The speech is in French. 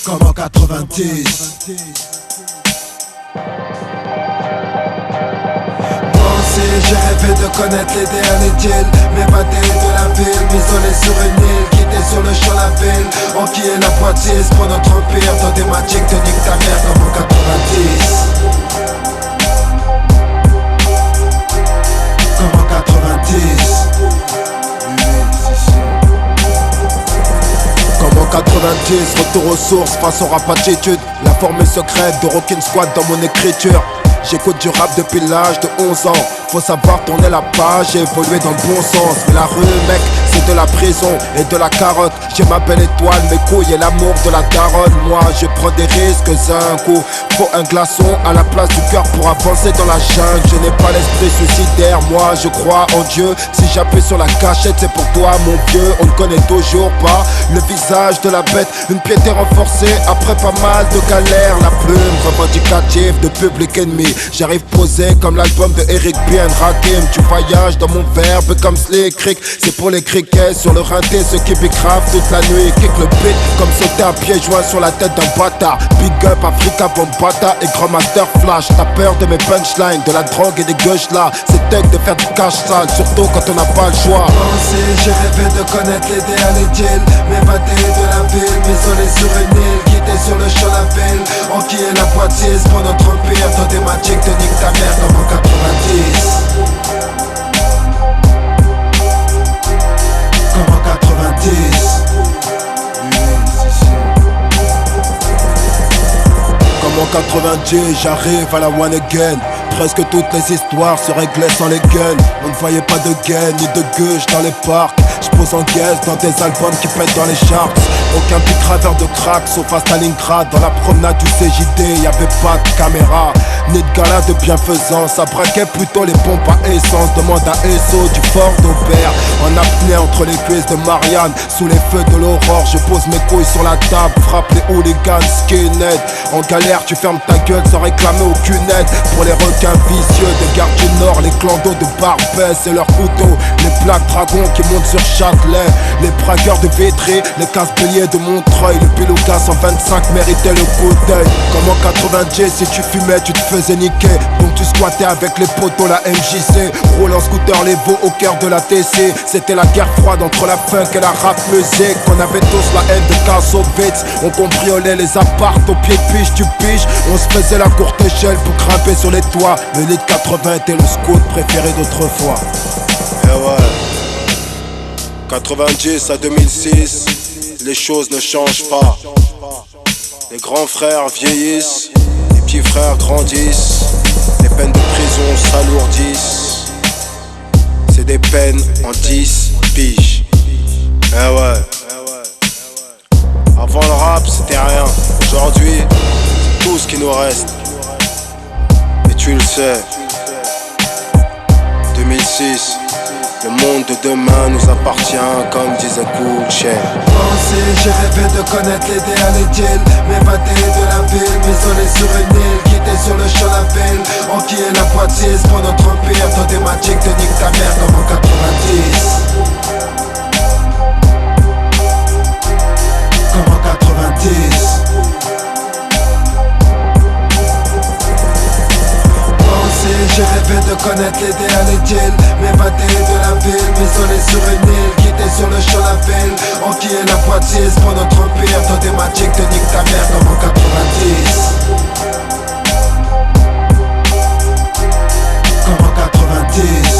comme en 90. J'ai rêvé de connaître l'idéal idylle, m'évader de la ville, m'isoler sur une île, quitter sur le champ la ville, enquiller la Poitiers pour notre empire, dans des magiques de nique ta mère comme en 90. Comme en 90. Comme en 90, retour aux sources face au rap attitude. La formule secrète de Rockin' Squad dans mon écriture. J'écoute du rap depuis l'âge de 11 ans. Faut savoir tourner la page et évoluer dans le bon sens. Mais la rue mec, c'est de la prison et de la carotte. J'ai ma belle étoile, mes couilles et l'amour de la daronne. Moi je prends des risques un coup. Faut un glaçon à la place du cœur pour avancer dans la jungle. Je n'ai pas l'esprit suicidaire, moi je crois en Dieu. Si j'appuie sur la cachette c'est pour toi mon vieux. On ne connaît toujours pas le visage de la bête. Une piété renforcée après pas mal de galères. La plume revendicative de public ennemi. J'arrive posé comme l'album de Eric B. Rakim. Tu voyages dans mon verbe comme Slick Rick. C'est pour les criquets sur le rinté. Ceux qui bicravent toute la nuit. Kick le beat comme sauter un pied joint sur la tête d'un bâtard. Big up Africa Bombata et Grand Master Flash. T'as peur de mes punchlines, de la drogue et des gueuches là. C'est thug de faire du cash sale, surtout quand on n'a pas le choix. J'ai rêvé de connaître l'idéal idylle, m'évader de la ville, m'isoler sur une île, quitter sur le champ la ville, enquiller la Poitiers pour notre empire, dans des magiques de nique ta mère comme en 90. Comme en 90. Comme en 90, j'arrive à la one again. Presque toutes les histoires se réglaient sans les guns. On ne voyait pas de gain ni de gueuche dans les parcs. J'pose en guest dans des albums qui pètent dans les charts. Aucun pic graveur de crack sauf à Stalingrad. Dans la promenade du CJD y'avait pas de caméra ni de gala de bienfaisance. Ça braquait plutôt les pompes à essence. Demande à Esso du Fort d'Aubert. En apnée entre les cuisses de Marianne. Sous les feux de l'aurore je pose mes couilles sur la table. Frappe les hooligans skinhead. En galère tu fermes ta gueule sans réclamer aucune aide. Pour les requins vicieux des gardes du Nord, les clandos de Barbès et leurs couteaux, les plaques dragons qui montent sur Châtelet, les braqueurs de Vitry, les casse-béliers de Montreuil, le Pilouga 125 méritait le coup d'œil. Comme en 90, si tu fumais, tu te faisais niquer. Donc tu squattais avec les potos, la MJC. Roule en scooter, les veaux au cœur de la TC. C'était la guerre froide entre la funk et la rap musique. On avait tous la haine de Kassovitz. On cambriolait les apparts au pied de piche, tu piges. On se faisait la courte échelle pour grimper sur les toits. Le lit de 80 était le scout préféré d'autrefois. Eh ouais. 90 à 2006, les choses ne changent pas. Les grands frères vieillissent, les petits frères grandissent. Les peines de prison s'alourdissent. C'est des peines en 10 piges. Eh ouais. Avant le rap c'était rien. Aujourd'hui c'est tout ce qui nous reste. Et tu le sais. 2006, le monde de demain nous appartient, comme disait Cool Chain. J'ai rêvé de connaître l'idéal idylle, m'évader de la ville, m'isoler sur une île, quitter sur le champ la ville, enquiller la Poitiers pour notre empire, dans des magiques de nique ta mère comme en 90. Comme en 90. J'ai rêvé de connaître l'idéal idylle, m'évader de la ville, m'isoler sur une île, quitter sur le champ la ville, enquiller la Poitiers pour notre empire, dans des magiques de nique ta mère comme en 90. Comme en 90.